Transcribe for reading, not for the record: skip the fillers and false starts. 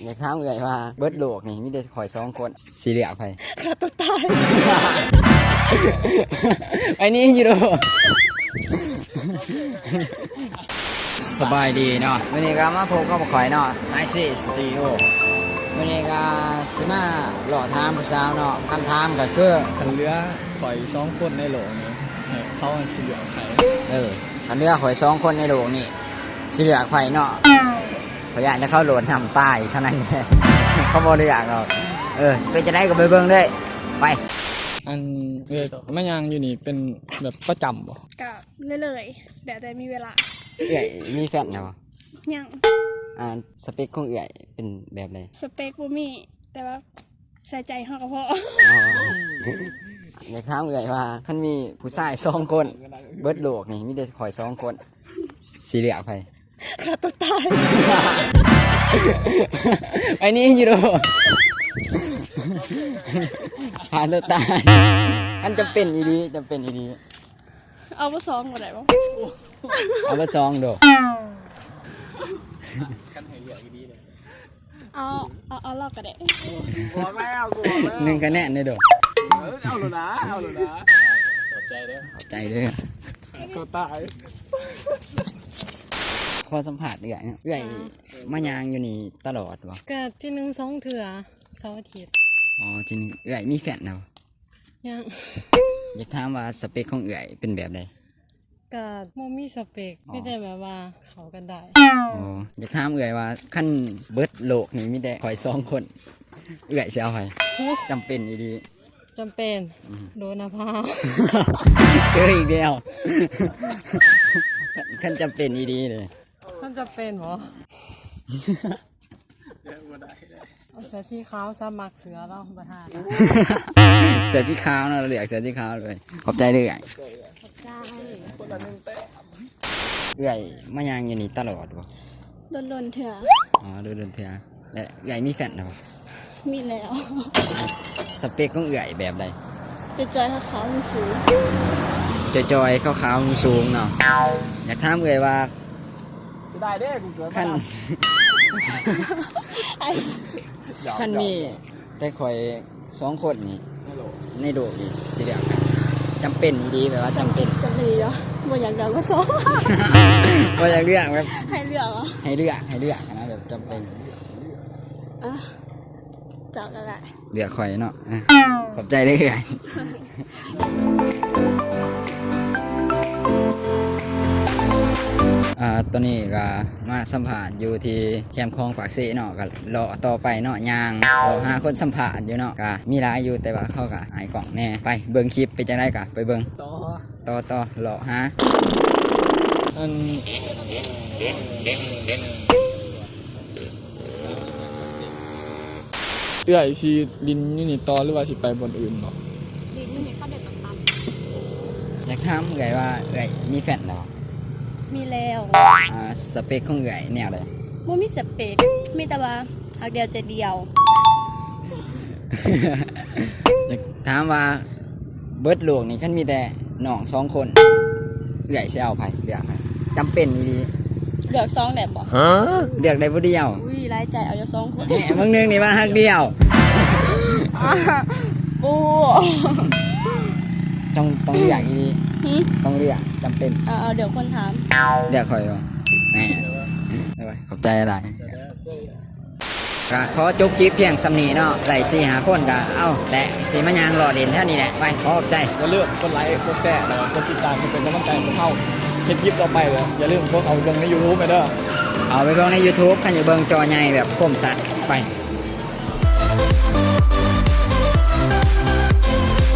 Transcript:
อยากถามเลยว่าเบิร์ดโลกนี่มีแต่ข่อย2 คนสีเหลืองไปฆ่าตัวตาย ไอ้นี่อยู่ดูสบายดีเนาะวันนี้ก็มาพบกับข่อยเนาะสายซีสตูดิโอวันนี้ก็สิมาหล่อถามผู้สาวเนาะคำถามก็คือ คันเรือข่อย2 คนในโหลนี้ให้เขาอันสีเหลืองไข่ คันเรือข่อย2 คนในโลกนี่สีเหลืองไผเนาะขอยอยากจะเข้าโหลดทำป้ายเท่านั้นแหละ เขาบ่ได้อยากหรอกเป็นจะได้ก็ไปเบิ่งเลยไป อันแม่ยางอยู่นี่เป็นแบบประจำบ่ ก็เรื่อยๆแต่มีเวลา เอื่อยมีแฟนนะวะ ยัง สเปคของเอื่อยเป็นแบบไหน สเปคบ่มีแต่ว่าใส่ใจเฮาก็พอ อยากถามเอื่อยว่าคันมีผู้ชาย2 คนเบิดโลกนี่มีแต่ข่อย2 คนสีเหลืองไผ ฆ่าตัวตาย ไอ้นี่อยู่ดูหาตัวตายอันจำเป็นอีดีจำเป็นอีดี เอาบ่ซ้อมบ่ได้บ่ เอาไป2 ดู กันให้เหลืองดีเลย เอาลอกก็ได้ บอกแล้วกูบอกแล้ว 1 คะแนนเลยดู เอาเลยนะเอาเลยนะขอบใจเด้อ ขอบใจเด้อ ตัวตาย ขอสัมผัสเอื่อยเนี่ยเอื่อยมายางอยู่นี่ตลอดวะ ก็ที่หนึ่งสองเถื่อเสาร์อาทิตย์ อ๋อจริงเอื่อยมีแฟนนะวะ ยัง อยากถามว่าสเปคของเอื่อยเป็นแบบใด ก็บ่มีสเปก อ๋อ ไม่ได้แบบว่าเขากันได้ อ๋ออยากถามเอื่อยว่าขั้นเบิดโลกนี่มีแต่ข่อย2 คนเอื่อยสิเอาไผจำเป็นอีดี จำเป็นโดนนะพาว เจออีกเดียวขั้นจำเป็นอีดีเลย มันจะเป็นเหรอเอาเสือสีขาวสมัครเสือเราประทาน เสือสีขาวเนาะเราเรียกเสือสีขาวเลยขอบใจเด้อ ได้ เอื่อยมายางอยู่นี่ตลอดวะ โดนๆเถอะ อ๋อดูเดินเถอะและเอื่อยมีแฟนนะวะ มีแล้ว สเปคของเอื่อยแบบใด จะเจอขาวๆสูง จอยๆขาวๆสูงเนาะอยากถามเอื่อยว่า สิได้เด้กูเกิด ขั้น ไอ้ ขั้นมีแต่ข่อย2 คนนี่ ในโหล ในโดนี่สิเรียกไงจำเป็นอีดีแบบว่าจำเป็น จะดีเหรอบ่อยากดังก็ซ้อม ว่าอยากเลือกแบบ ให้เลือกเหรอ ให้เลือกนะแบบจำเป็น อ่ะจับแล้วแหละ เลือกข่อยเนาะขอบใจได้เลยตอนนี้ก็มาสัมผัสอยู่ที่แคมป์คลองปากซีเนาะก็รอต่อไปเนาะยางรอหาคนสัมผัสอยู่เนาะก็มีหลายอยู่แต่ว่าเขาก็หายกล่องแน่ไปเบิ่งคลิปไปจังได๋ก็ไปเบิ่ง ต่อรอหา อันเอื้อยสิดินอยู่นี่ต่อหรือว่าสิไปบนอื่นบ่ ดีนี่มีข้าวเด็ดต่าง อยากถามเอื่อยว่าเอื่อยมีแฟนแล้ว ๆมีแล้ว สเปคของเอื่อยแนวใด บ่มีสเปคมีแต่ว่าหักเดียวใจเดียว อยากถามว่าเบิดโลกนี่คันมีแต่น้อง2 คนเอื่อยสิเอาไผเลือกไผจำเป็นอีดี เลือกซองแบบบ่ เลือกได้บ่เดียว อุ้ยรายใจเอาจะ2 คน แหมมึงนึงนี่ว่าฮักเดียว ปู ต้องเลือกอีดี หึ ต้องเลือกจำเป็น เอาเดี๋ยวคนถาม เลือกข่อยบ่แหมเอาไว้ขอบใจหลายก็ขอจบคลิปเพียงสำนีเนาะไล่4-5 คนก็เอ้าแต่สิมายางรอเด่นเท่านี้แหละไปขอบใจ อย่าลืมกดไลค์กดแชร์แล้วก็กดติดตามเพื่อเป็นกำลังใจให้พวกเขาเฮ็ดคลิปต่อไปเลยอย่าลืมพวกเขาลงใน YouTube ไปเด้อ เอาไปเบิ่งใน YouTube คันอยู่เบิ่งจอใหญ่แบบคมสัตว์ไป